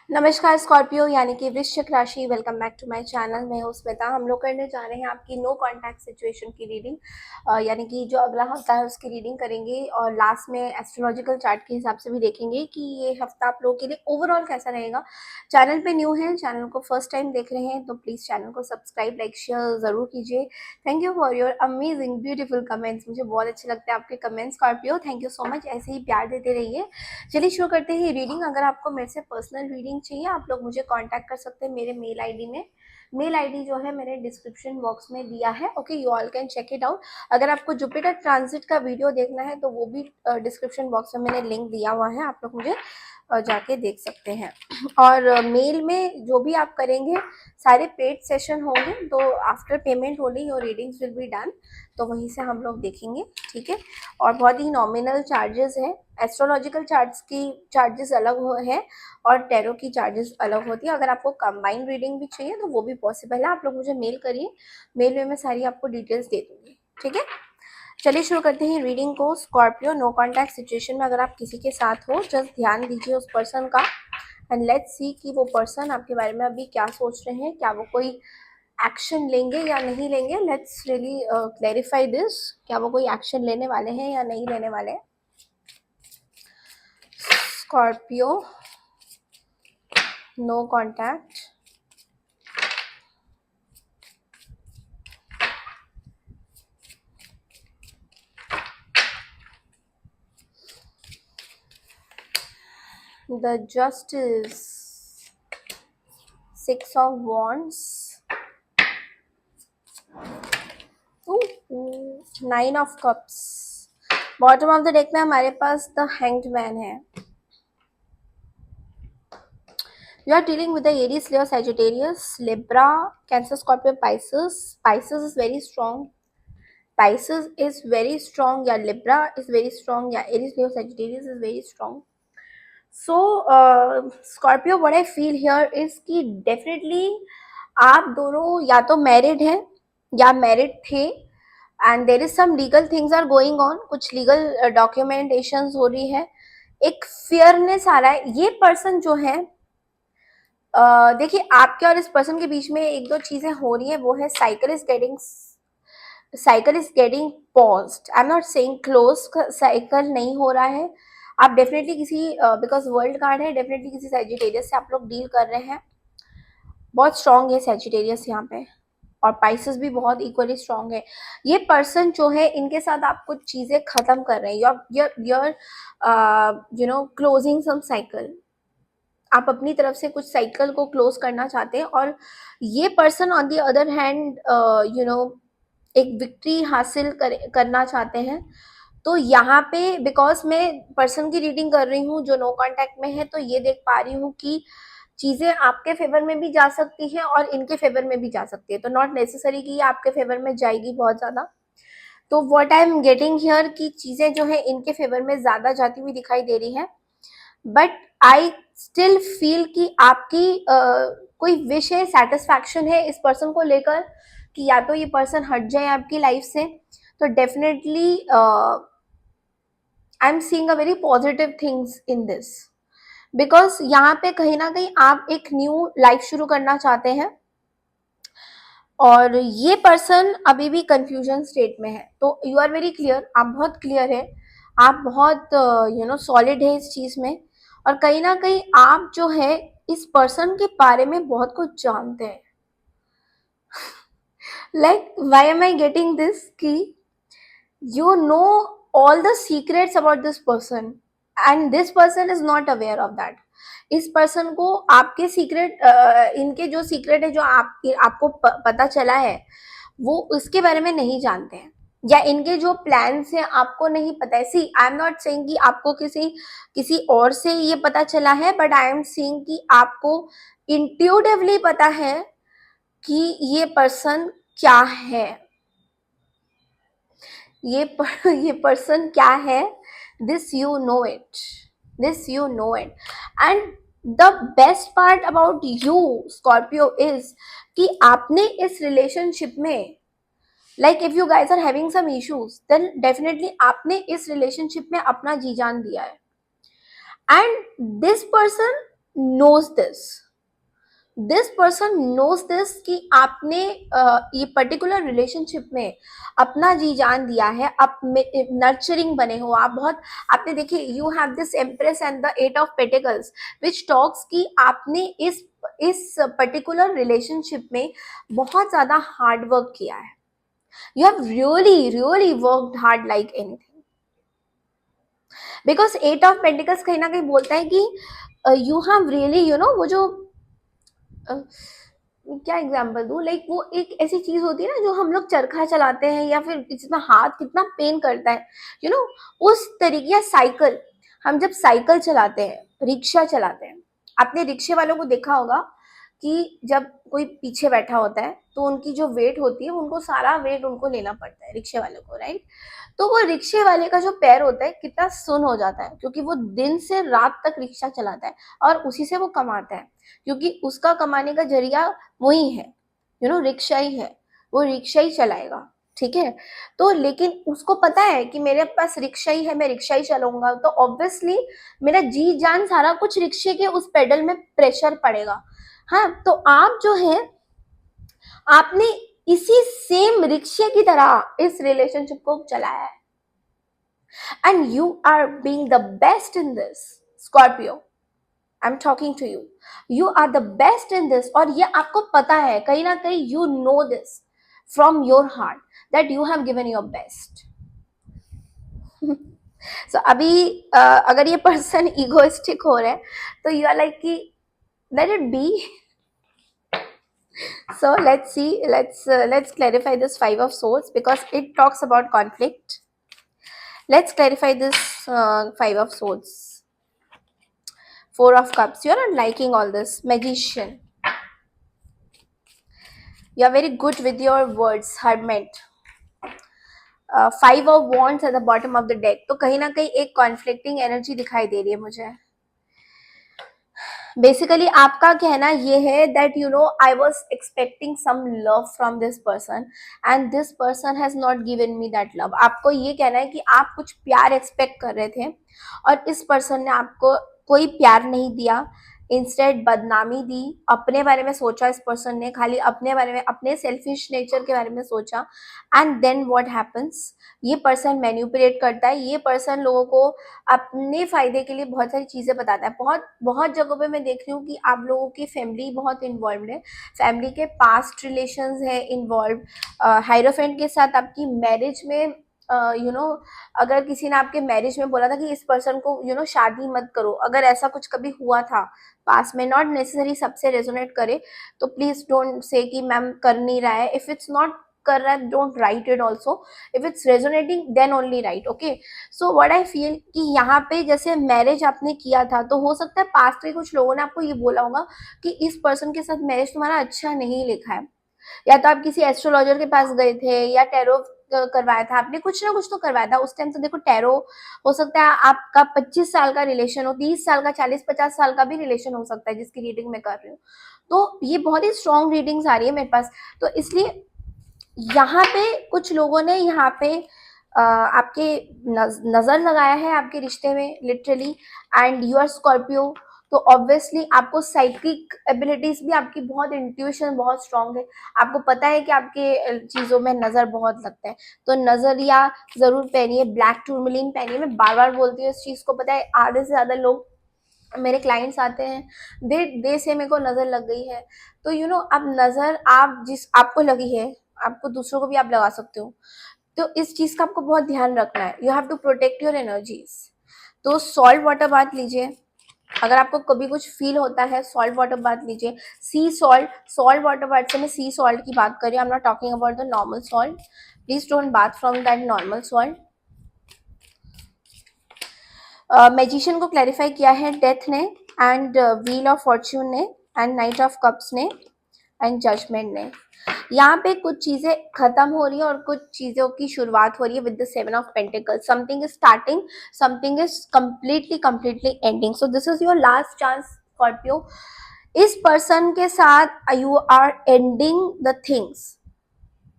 नमस्कार स्कॉर्पियो यानी कि वृश्चिक राशि, welcome back to my channel. मैं हूं स्मिता। हम लोग करने जा रहे हैं आपकी नो कांटेक्ट सिचुएशन की रीडिंग, यानी कि जो अगला हफ्ता है उसकी रीडिंग करेंगे और लास्ट में एस्ट्रोलॉजिकल चार्ट के हिसाब से भी देखेंगे कि ये हफ्ता आप लोगों के लिए ओवरऑल कैसा रहेगा। चैनल पे न्यू है, चैनल को फर्स्ट टाइम देख रहे हैं तो प्लीज़ चैनल को सब्सक्राइब, लाइक, शेयर ज़रूर कीजिए। Thank you for your amazing beautiful comments, मुझे बहुत अच्छे लगते हैं आपके comments Scorpio. Thank you so much, ऐसे ही प्यार देते रहिए। चलिए शुरू करते हैं रीडिंग। अगर आपको मेरे से पर्सनल रीडिंग चाहिए आप लोग मुझे कांटेक्ट कर सकते हैं मेरे मेल आईडी में। मेल आईडी जो है मैंने डिस्क्रिप्शन बॉक्स में दिया है। Okay, you all can check it out. अगर आपको जुपिटर ट्रांजिट का वीडियो देखना है तो वो भी डिस्क्रिप्शन बॉक्स में मैंने लिंक दिया हुआ है, आप लोग मुझे जाके देख सकते हैं। और मेल में जो भी आप करेंगे सारे पेड सेशन होंगे, तो after payment only your readings will be done, तो वहीं से हम लोग देखेंगे, ठीक है। और बहुत ही नॉमिनल चार्जेस है। एस्ट्रोलॉजिकल चार्ट्स की चार्जेस अलग है और टैरो की चार्जेस अलग होती है। अगर आपको कंबाइंड रीडिंग भी चाहिए तो वो भी पॉसिबल है, आप लोग मुझे मेल करिए, मेल में मैं सारी आपको डिटेल्स दे दूंगी, ठीक है। चलिए शुरू करते हैं रीडिंग को। स्कॉर्पियो, नो कॉन्टैक्ट सिचुएशन में अगर आप किसी के साथ हो, जस्ट ध्यान दीजिए उस पर्सन का एंड लेट्स सी कि वो पर्सन आपके बारे में अभी क्या सोच रहे हैं, क्या वो कोई एक्शन लेंगे या नहीं लेंगे। लेट्स रियली क्लैरिफाई दिस, क्या वो कोई एक्शन लेने वाले हैं या नहीं लेने वाले हैं। Scorpio, no contact, the justice, six of wands, nine of cups. Bottom of the deck में हमारे पास द हैंग्ड मैन है। You are dealing with the Aries, Leo, Sagittarius, Libra, Cancer, Scorpio, Pisces. Pisces is very strong. Pisces is very strong. Yeah, Libra is very strong. Yeah, Aries, Leo, Sagittarius is very strong. So, Scorpio, what I feel here is कि definitely आप दोनों या तो married हैं या married थे and there is some legal things are going on, कुछ legal documentation हो रही है, एक फियरनेस आ रहा है। ये पर्सन जो है, देखिए आपके और इस पर्सन के बीच में एक दो चीजें हो रही है, वो है cycle is getting paused. I am not saying close, cycle नहीं हो रहा है। आप डेफिनेटली किसी, बिकॉज वर्ल्ड कार्ड है, डेफिनेटली किसी सैजिटेरियस से आप लोग डील कर रहे हैं। बहुत स्ट्रांग है सैजिटेरियस यहाँ पे, और पाइसेस भी बहुत इक्वली स्ट्रांग है। ये पर्सन जो है, इनके साथ आप कुछ चीजें खत्म कर रहे हैं, your you know closing some cycle. आप अपनी तरफ से कुछ साइकिल को क्लोज करना चाहते हैं और ये person on the other hand you know एक विक्ट्री हासिल करना चाहते हैं। तो यहाँ पे बिकॉज मैं पर्सन की रीडिंग कर रही हूँ जो नो कांटेक्ट में है, तो ये देख पा रही हूँ कि चीजें आपके फेवर में भी जा सकती हैं और इनके फेवर में भी जा सकती है। तो नॉट नेसेसरी कि ये आपके फेवर में जाएगी बहुत ज्यादा। तो what I am getting here की चीजें जो है इनके फेवर में ज्यादा जाती हुई दिखाई दे रही है। बट आई स्टिल फील कि आपकी कोई विश है, सेटिस्फैक्शन है इस पर्सन को लेकर कि या तो ये पर्सन हट जाए आपकी लाइफ से। तो definitely I am seeing a very positive things in this, because यहाँ पे कहीं ना कहीं आप एक न्यू लाइफ शुरू करना चाहते हैं और ये पर्सन अभी भी कंफ्यूजन स्टेट में है। तो यू आर वेरी क्लियर, आप बहुत क्लियर है, आप बहुत यू नो सॉलिड है इस चीज में। और कहीं ना कहीं आप जो है इस पर्सन के बारे में बहुत कुछ जानते हैं। Like why am I getting this कि you know all the secrets about this person and this person is not aware of that। इस पर्सन को आपके सीक्रेट, इनके जो सीक्रेट है जो आपको पता चला है वो उसके बारे में नहीं जानते हैं, या इनके जो प्लान्स हैं आपको नहीं पता है। सी आई एम नॉट सेइंग कि आपको किसी और से ये पता चला है, बट आई एम सेइंग कि आपको इंट्यूटिवली पता है कि ये पर्सन क्या है, ये पर्सन क्या है। This you know it, this you know it. And the best part about you Scorpio is कि आपने इस रिलेशनशिप में, like if you guys are having some issues then definitely आपने इस रिलेशनशिप में अपना जी जान दिया है। And this person knows this person knows this कि आपने ये पर्टिकुलर रिलेशनशिप में अपना जी जान दिया है, आप नर्चरिंग बने हो, आप बहुत, आपने देखिए you have this empress and the eight of pentacles which talks कि आपने इस पर्टिकुलर रिलेशनशिप में बहुत ज्यादा हार्ड वर्क किया है. You have really really worked hard like anything, because at of pentacles कहीं ना कहीं बोलता है कि you have really you know, वो जो क्या एग्जाम्पल दूं, लाइक वो एक ऐसी चीज होती है ना जो हम लोग चरखा चलाते हैं या फिर जितना हाथ कितना पेन करता है, यू नो, उस तरीके, या साइकिल, हम जब साइकिल चलाते हैं, रिक्शा चलाते हैं, आपने रिक्शे वालों को देखा होगा कि जब कोई पीछे बैठा होता है तो उनकी जो वेट होती है, उनको सारा वेट उनको लेना पड़ता है, रिक्शे वालों को, राइट. तो वो रिक्शे वाले का जो पैर होता है कितना सुन हो जाता है, क्योंकि वो दिन से रात तक रिक्शा चलाता है और उसी से वो कमाता है, क्योंकि उसका कमाने का जरिया वही है, यू नो, रिक्शा ही है, वो रिक्शा ही चलाएगा, ठीक है. तो लेकिन उसको पता है कि मेरे पास रिक्शा ही है, मैं रिक्शा ही चलाऊंगा, तो ऑब्वियसली मेरा जी जान सारा कुछ रिक्शे के उस पेडल में प्रेशर पड़ेगा. हाँ, तो आप जो है, आपने इसी सेम रिक्शे की तरह इस रिलेशनशिप को चलाया है, and you are being the best in this, Scorpio, I am talking to you, you are the best in this, और ये आपको पता है कहीं ना कहीं, you know this from your heart that you have given your best. So अभी अगर ये पर्सन इगोइस्टिक हो रहा है तो यू आर लाइक कि let it be. So let's see, let's clarify this five of swords because it talks about conflict. Let's clarify this five of swords. Four of cups, you're not liking all this. Magician, you're very good with your words. Hermit, five of wands at the bottom of the deck. तो कहीं ना कहीं एक conflicting energy दिखाई दे रही है मुझे. Basically आपका कहना ये है that you know I was expecting some love from this person and this person has not given me that love. आपको ये कहना है कि आप कुछ प्यार एक्सपेक्ट कर रहे थे और इस पर्सन ने आपको कोई प्यार नहीं दिया, इंस्टेड बदनामी दी. अपने बारे में सोचा इस पर्सन ने, खाली अपने बारे में, अपने सेल्फिश नेचर के बारे में सोचा. एंड देन व्हाट हैपन्स, ये पर्सन मैन्युपुलेट करता है, ये पर्सन लोगों को अपने फायदे के लिए बहुत सारी चीजें बताता है. बहुत बहुत जगहों पे मैं देख रही हूँ कि आप लोगों की फैमिली बहुत इन्वॉल्व है, फैमिली के पास्ट रिलेशंस है इन्वॉल्व. हायरोफेंट के साथ आपकी मैरिज में यू नो, अगर किसी ने आपके मैरिज में बोला था कि इस पर्सन को यू नो शादी मत करो, अगर ऐसा कुछ कभी हुआ था पास में, नॉट नेसेसरी सबसे रेजोनेट करे, तो प्लीज डोंट से कि मैम कर नहीं रहा है. इफ इट्स नॉट कर रहा है, don't write it also. If it's resonating then only right. Okay, so what I feel कि यहाँ पे जैसे मैरिज आपने किया था, तो हो सकता है पास्ट में कुछ लोगों ने आपको ये बोला होगा कि इस पर्सन के साथ मैरिज तुम्हारा अच्छा नहीं लिखा है, या तो आप किसी एस्ट्रोलॉजर के पास गए थे या टैरो करवाया था आपने, कुछ ना कुछ तो करवाया था उस टाइम. तो देखो टैरो, हो सकता है आपका 25 साल का रिलेशन हो, 30 साल का, 40-50 साल का भी रिलेशन हो सकता है जिसकी रीडिंग मैं कर रही हूँ. तो ये बहुत ही स्ट्रॉन्ग रीडिंग्स आ रही है मेरे पास. तो इसलिए यहाँ पे कुछ लोगों ने यहाँ पे आपके नजर लगाया है आपके रिश्ते में literally, and you are Scorpio. तो ऑब्वियसली आपको साइकिक एबिलिटीज भी, आपकी बहुत इंट्यूशन बहुत स्ट्रांग है, आपको पता है कि आपके चीजों में नजर बहुत लगता है. तो नजरिया जरूर पहनिए, ब्लैक टूरमलिन पहनिए. मैं बार बार बोलती हूँ इस चीज को, पता है आधे से ज्यादा लोग मेरे क्लाइंट्स आते हैं, दे से मेरे को नजर लग गई है. तो यू नो, अब नजर आप जिस आपको लगी है, आपको दूसरों को भी आप लगा सकते हो. तो इस चीज का आपको बहुत ध्यान रखना है. You have to protect your energies. तो सॉल्ट वाटर बात लीजिए, अगर आपको कभी कुछ फील होता है सॉल्ट वाटर बात लीजिए. सी सॉल्ट, सॉल्ट वाटर बात से मैं सी सॉल्ट की बात कर रही हूँ, I am not talking about the normal salt. Please don't bath from that normal salt. Magician को क्लैरिफाई किया है डेथ ने, एंड व्हील ऑफ फॉर्च्यून ने, एंड नाइट ऑफ कप्स ने, एंड जजमेंट ने. यहाँ पे कुछ चीजें खत्म हो रही है और कुछ चीजों की शुरुआत हो रही है with the seven of pentacles. Something is starting, something is completely ending. So this is your last chance Scorpio. इस पर्सन के साथ you are ending the things,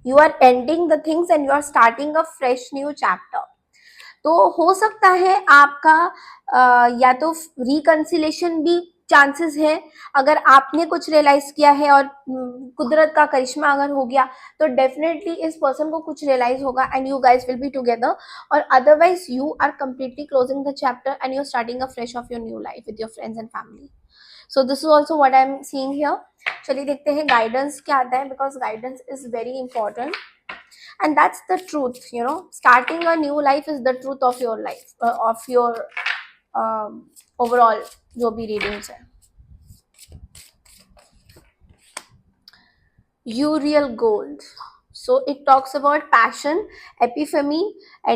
you are ending the things and you are starting a fresh new chapter. तो हो सकता है आपका या तो रिकंसिलेशन भी चांसेस है, अगर आपने कुछ रियलाइज किया है और कुदरत का करिश्मा अगर हो गया तो डेफिनेटली इस पर्सन को कुछ रियलाइज होगा and you guys will be together, और otherwise you are completely closing the chapter and you are starting a fresh of your new life with your friends and family. So this is also what I am seeing here. चलिए देखते हैं guidance क्या आता है, because guidance is very important and that's the truth, you know, starting a new life is the truth of your life, of your overall जो भी readings है. Uriel Gold. So it talks about passion, epiphany,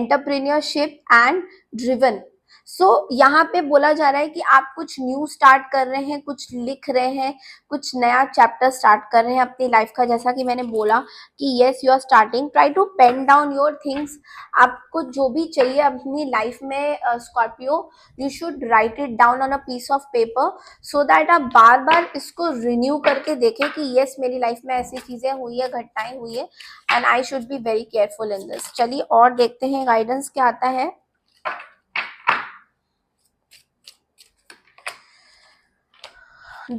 entrepreneurship and driven. सो यहाँ पे बोला जा रहा है कि आप कुछ न्यू स्टार्ट कर रहे हैं, कुछ लिख रहे हैं, कुछ नया चैप्टर स्टार्ट कर रहे हैं अपनी लाइफ का. जैसा कि मैंने बोला कि yes you are starting, try to pen down your things. आपको जो भी चाहिए अपनी लाइफ में Scorpio, you should write it down on a piece of paper so that आप बार बार इसको रिन्यू करके देखें कि येस मेरी लाइफ में ऐसी चीजें हुई है, घटनाएं हुई है and I should be very careful in this. चलिए और देखते हैं गाइडेंस क्या आता है.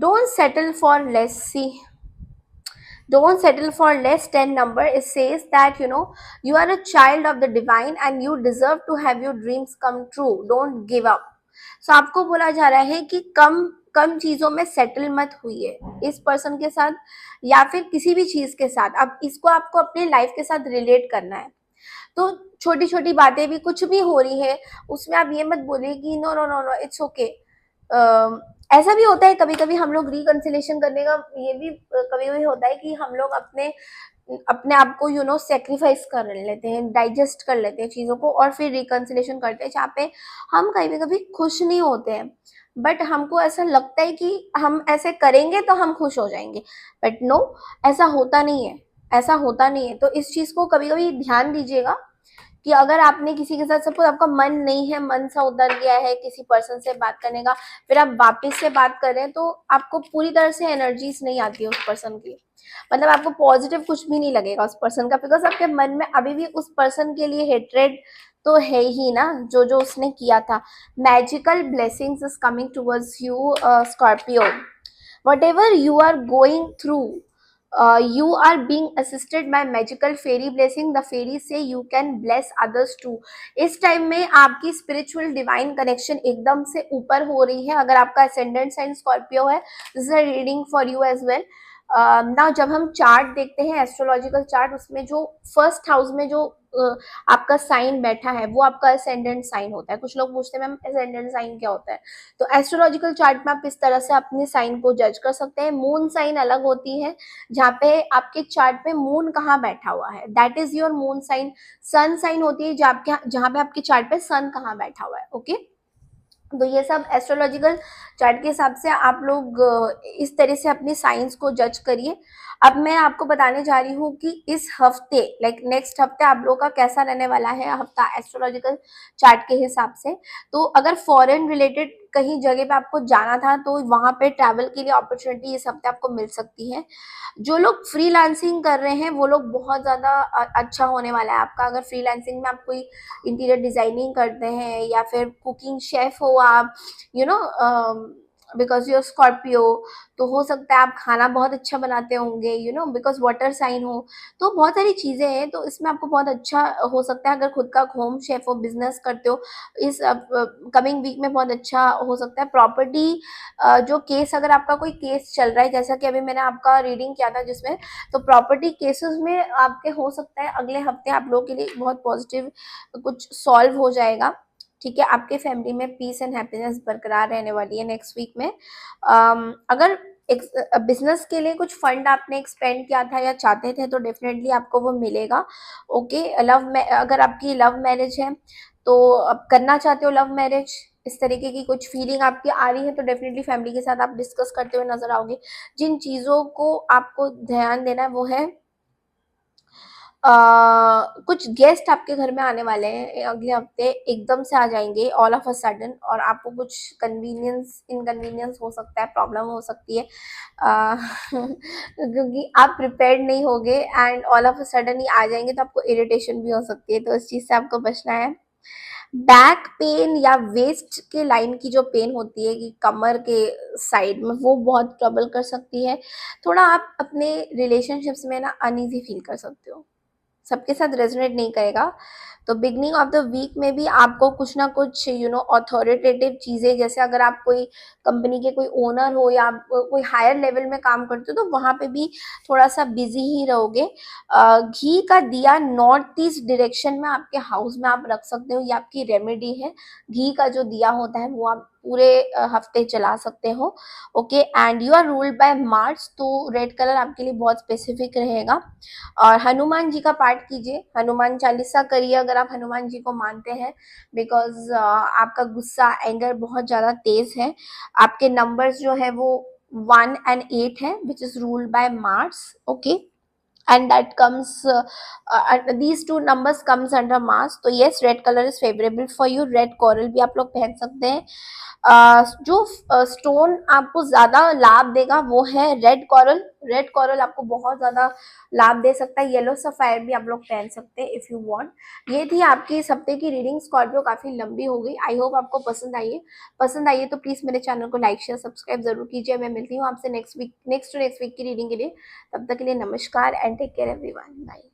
Don't settle for less. See, don't settle for less. 10 number, it says that you know you are a child of the divine and you deserve to have your dreams come true. Don't give up. So आपको बोला जा रहा है कि कम कम चीजों में settle मत हुई इस पर्सन के साथ या फिर किसी भी चीज के साथ. अब इसको आपको अपने लाइफ के साथ रिलेट करना है. तो छोटी छोटी बातें भी कुछ भी हो रही है उसमें आप ये मत बोलिए कि no no no no it's okay. ऐसा भी होता है कभी कभी हम लोग रिकंसिलेशन करने का, ये भी कभी कभी होता है कि हम लोग अपने अपने आप को यू नो सेक्रीफाइस कर लेते हैं, डाइजेस्ट कर लेते हैं चीज़ों को और फिर रिकंसिलेशन करते हैं जहाँ पे हम कभी कभी खुश नहीं होते हैं. बट हमको ऐसा लगता है कि हम ऐसे करेंगे तो हम खुश हो जाएंगे, बट नो, ऐसा होता नहीं है, ऐसा होता नहीं है. तो इस चीज़ को कभी कभी ध्यान दीजिएगा कि अगर आपने किसी के साथ, सपोज आपका मन नहीं है, मन सा उतर गया है किसी पर्सन से बात करने का, फिर आप वापस से बात कर रहे हैं तो आपको पूरी तरह से एनर्जीज नहीं आती है उस पर्सन की, मतलब आपको पॉजिटिव कुछ भी नहीं लगेगा उस पर्सन का, बिकॉज आपके मन में अभी भी उस पर्सन के लिए हेट्रेड तो है ही ना, जो जो उसने किया था. Magical blessings is coming towards you Scorpio. whatever you are going through, you are being assisted by magical fairy blessing. The fairies say you can bless others too. इस टाइम में आपकी स्पिरिचुअल डिवाइन कनेक्शन एकदम से ऊपर हो रही है. अगर आपका असेंडेंट साइन स्कॉर्पियो है, this is a reading for you as well. ना जब हम चार्ट देखते हैं, एस्ट्रोलॉजिकल चार्ट, उसमें जो फर्स्ट हाउस में जो आपका साइन बैठा है वो आपका असेंडेंट साइन होता है. कुछ लोग पूछते हैं मैम असेंडेंट साइन क्या होता है, तो एस्ट्रोलॉजिकल चार्ट में आप इस तरह से अपने साइन को जज कर सकते हैं. मून साइन अलग होती है, जहाँ पे आपके चार्ट पे मून कहाँ बैठा हुआ है, that is your moon sign. Sun sign होती है जहाँ पे आपके चार्ट पे सन कहाँ बैठा हुआ है. ओके, तो ये सब एस्ट्रोलॉजिकल चार्ट के हिसाब से आप लोग इस तरह से अपनी साइंस को जज करिए. अब मैं आपको बताने जा रही हूँ कि इस हफ्ते, लाइक नेक्स्ट हफ्ते आप लोगों का कैसा रहने वाला है हफ्ता एस्ट्रोलॉजिकल चार्ट के हिसाब से. तो अगर फॉरेन रिलेटेड कहीं जगह पे आपको जाना था तो वहां पे ट्रैवल के लिए अपॉर्चुनिटी इस हफ्ते आपको मिल सकती है. जो लोग फ्रीलांसिंग कर रहे हैं वो लोग बहुत ज़्यादा अच्छा होने वाला है आपका. अगर फ्रीलांसिंग में आप कोई इंटीरियर डिजाइनिंग करते हैं या फिर कुकिंग शेफ हो आप, you know, because your Scorpio, तो हो सकता है आप खाना बहुत अच्छा बनाते होंगे, you know, because water sign हो, तो बहुत सारी चीज़ें हैं. तो इसमें आपको बहुत अच्छा हो सकता है. अगर खुद का होम शेफ हो, बिजनेस करते हो, इस कमिंग वीक में बहुत अच्छा हो सकता है. प्रॉपर्टी जो केस, अगर आपका कोई केस चल रहा है, जैसा कि अभी मैंने आपका रीडिंग किया था जिसमें, तो प्रॉपर्टी केसेस में आपके हो सकता है अगले हफ्ते आप लोगों के लिए बहुत पॉजिटिव कुछ सॉल्व हो जाएगा. ठीक है, आपके फैमिली में पीस एंड हैप्पीनेस बरकरार रहने वाली है नेक्स्ट वीक में. अगर एक बिजनेस के लिए कुछ फंड आपने एक्सपेंड किया था या चाहते थे तो डेफिनेटली आपको वो मिलेगा. ओके, अगर आपकी लव मैरिज है तो अब करना चाहते हो लव मैरिज, इस तरीके की कुछ फीलिंग आपकी आ रही है तो डेफिनेटली फैमिली के साथ आप डिस्कस करते हुए नजर आओगे. जिन चीज़ों को आपको ध्यान देना है वो है कुछ गेस्ट आपके घर में आने वाले हैं अगले हफ्ते, एकदम से आ जाएंगे ऑल ऑफ अ सडन, और आपको कुछ कन्वीनियंस इनकन्वीनियंस हो सकता है, प्रॉब्लम हो सकती है क्योंकि आप प्रिपेयर्ड नहीं होगे and all of a sudden ही आ जाएंगे तो आपको इरिटेशन भी हो सकती है. तो इस चीज़ से आपको बचना है. बैक पेन या वेस्ट के लाइन की जो पेन होती है कि कमर के साइड में, वो बहुत ट्रबल कर सकती है। थोड़ा आप अपने रिलेशनशिप्स में ना अनईजी फील कर सकते हो, सबके साथ रेजोनेट नहीं करेगा। तो बिगनिंग ऑफ द वीक में भी आपको कुछ ना कुछ अथॉरिटेटिव चीज़ें, जैसे अगर आप कोई कंपनी के कोई ओनर हो या आप कोई हायर लेवल में काम करते हो तो वहाँ पे भी थोड़ा सा बिजी ही रहोगे। घी का दिया नॉर्थ ईस्ट डायरेक्शन में आपके हाउस में आप रख सकते हो, ये आपकी रेमेडी है। घी का जो दिया होता है वो आप पूरे हफ्ते चला सकते हो। Okay, and you are ruled by Mars, तो रेड कलर आपके लिए बहुत स्पेसिफिक रहेगा। और हनुमान जी का पाठ कीजिए, हनुमान चालीसा करिए अगर आप हनुमान जी को मानते हैं, बिकॉज आपका गुस्सा, एंगर बहुत ज़्यादा तेज है। आपके नंबर्स जो है वो 1 and 8 है, which is ruled by Mars. Okay, and that comes these two numbers comes under Mars, तो yes red color is favorable for you। red coral भी आप लोग पहन सकते हैं। जो स्टोन आपको ज्यादा लाभ देगा वो है रेड कॉरल। रेड कॉरल आपको बहुत ज्यादा लाभ दे सकता है। येलो सफायर भी आप लोग पहन सकते हैं इफ यू वांट। ये थी आपकी इस हफ्ते की रीडिंग स्कॉर्पियो, काफी लंबी हो गई। आई होप आपको पसंद आई है तो प्लीज मेरे चैनल को लाइक शेयर सब्सक्राइब जरूर कीजिए। मैं मिलती हूँ आपसे नेक्स्ट वीक की रीडिंग के लिए। तब तक के लिए नमस्कार and take care everyone, bye.